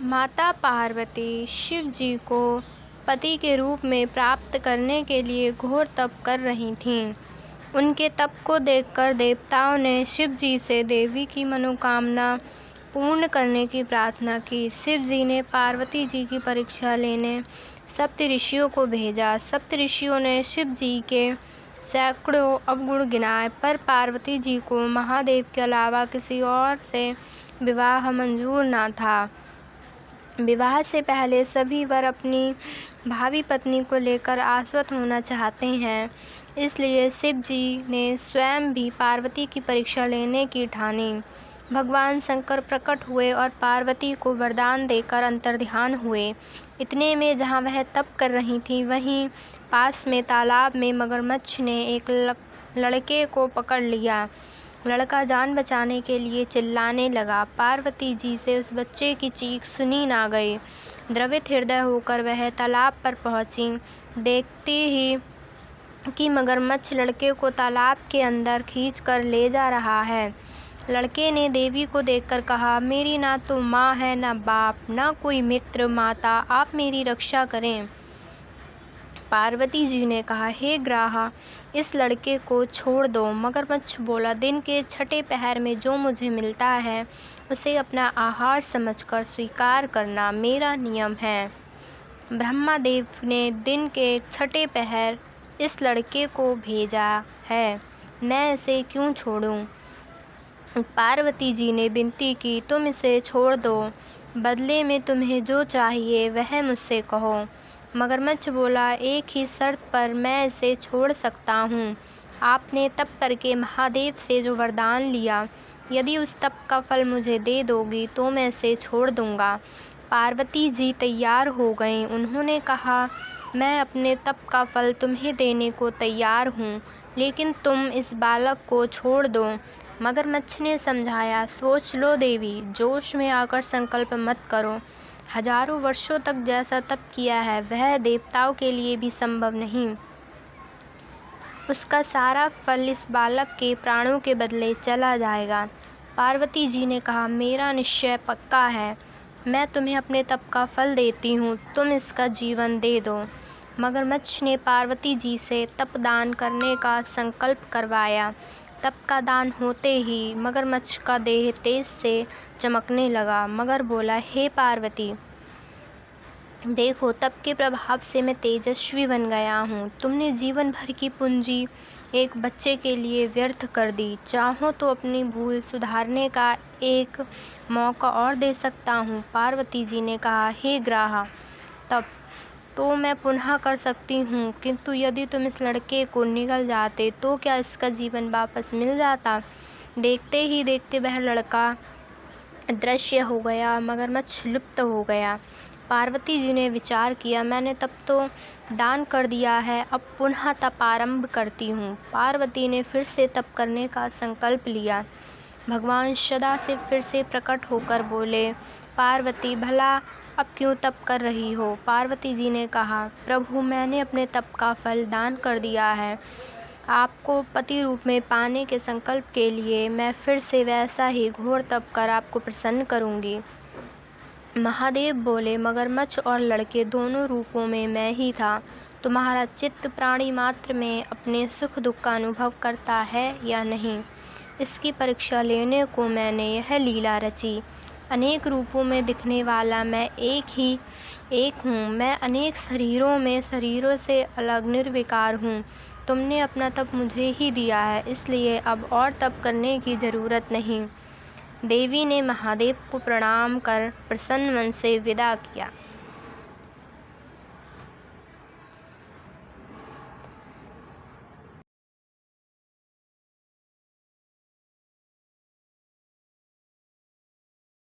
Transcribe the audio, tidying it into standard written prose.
माता पार्वती शिव जी को पति के रूप में प्राप्त करने के लिए घोर तप कर रही थीं। उनके तप को देखकर देवताओं ने शिव जी से देवी की मनोकामना पूर्ण करने की प्रार्थना की। शिव जी ने पार्वती जी की परीक्षा लेने सप्तऋषियों को भेजा। सप्तऋषियों ने शिव जी के सैकड़ों अवगुण गिनाए, पर पार्वती जी को महादेव के अलावा किसी और से विवाह मंजूर न था। विवाह से पहले सभी वर अपनी भावी पत्नी को लेकर आश्वस्त होना चाहते हैं, इसलिए शिव जी ने स्वयं भी पार्वती की परीक्षा लेने की ठानी। भगवान शंकर प्रकट हुए और पार्वती को वरदान देकर अंतर्ध्यान हुए। इतने में जहाँ वह तप कर रही थी, वहीं पास में तालाब में मगरमच्छ ने एक लड़के को पकड़ लिया। लड़का जान बचाने के लिए चिल्लाने लगा। पार्वती जी से उस बच्चे की चीख सुनी ना गई। द्रवित हृदय होकर वह तालाब पर पहुंची। देखती ही कि मगरमच्छ लड़के को तालाब के अंदर खींचकर ले जा रहा है। लड़के ने देवी को देखकर कहा, मेरी ना तो माँ है, ना बाप, ना कोई मित्र। माता, आप मेरी रक्षा करें। पार्वती जी ने कहा, हे ग्राहा, इस लड़के को छोड़ दो। मगरमच्छ बोला, दिन के छठे पहर में जो मुझे मिलता है उसे अपना आहार समझकर स्वीकार करना मेरा नियम है। ब्रह्मादेव ने दिन के छठे पहर इस लड़के को भेजा है, मैं इसे क्यों छोड़ूं? पार्वती जी ने विनती की, तुम इसे छोड़ दो, बदले में तुम्हें जो चाहिए वह मुझसे कहो। मगरमच्छ बोला, एक ही शर्त पर मैं इसे छोड़ सकता हूँ। आपने तप करके महादेव से जो वरदान लिया, यदि उस तप का फल मुझे दे दोगी तो मैं इसे छोड़ दूँगा। पार्वती जी तैयार हो गईं। उन्होंने कहा, मैं अपने तप का फल तुम्हें देने को तैयार हूँ, लेकिन तुम इस बालक को छोड़ दो। मगरमच्छ ने समझाया, सोच लो देवी, जोश में आकर संकल्प मत करो। हजारों वर्षों तक जैसा तप किया है वह देवताओं के लिए भी संभव नहीं। उसका सारा फल इस बालक के प्राणों के बदले चला जाएगा। पार्वती जी ने कहा, मेरा निश्चय पक्का है, मैं तुम्हें अपने तप का फल देती हूँ, तुम इसका जीवन दे दो। मगरमच्छ ने पार्वती जी से तप दान करने का संकल्प करवाया। तप का दान होते ही मगरमच्छ का देह तेज से चमकने लगा। मगर बोला, हे पार्वती, देखो, तप के प्रभाव से मैं तेजस्वी बन गया हूँ। तुमने जीवन भर की पूंजी एक बच्चे के लिए व्यर्थ कर दी। चाहो तो अपनी भूल सुधारने का एक मौका और दे सकता हूँ। पार्वती जी ने कहा, हे ग्राहा, तप तो मैं पुनः कर सकती हूँ, किंतु यदि तुम इस लड़के को निगल जाते तो क्या इसका जीवन वापस मिल जाता? देखते ही देखते वह लड़का दृश्य हो गया। मगरमच्छ लुप्त हो गया। पार्वती जी ने विचार किया, मैंने तप तो दान कर दिया है, अब पुनः तप आरंभ करती हूँ। पार्वती ने फिर से तप करने का संकल्प लिया। भगवान सदा से फिर से प्रकट होकर बोले, पार्वती, भला अब क्यों तप कर रही हो? पार्वती जी ने कहा, प्रभु, मैंने अपने तप का फल दान कर दिया है। आपको पति रूप में पाने के संकल्प के लिए मैं फिर से वैसा ही घोर तप कर आपको प्रसन्न करूँगी। महादेव बोले, मगरमच्छ और लड़के दोनों रूपों में मैं ही था। तुम्हारा चित्त प्राणी मात्र में अपने सुख दुख का अनुभव करता है या नहीं, इसकी परीक्षा लेने को मैंने यह लीला रची। अनेक रूपों में दिखने वाला मैं एक हूँ। मैं अनेक शरीरों से अलग निर्विकार हूँ। तुमने अपना तप मुझे ही दिया है, इसलिए अब और तप करने की ज़रूरत नहीं। देवी ने महादेव को प्रणाम कर प्रसन्न मन से विदा किया।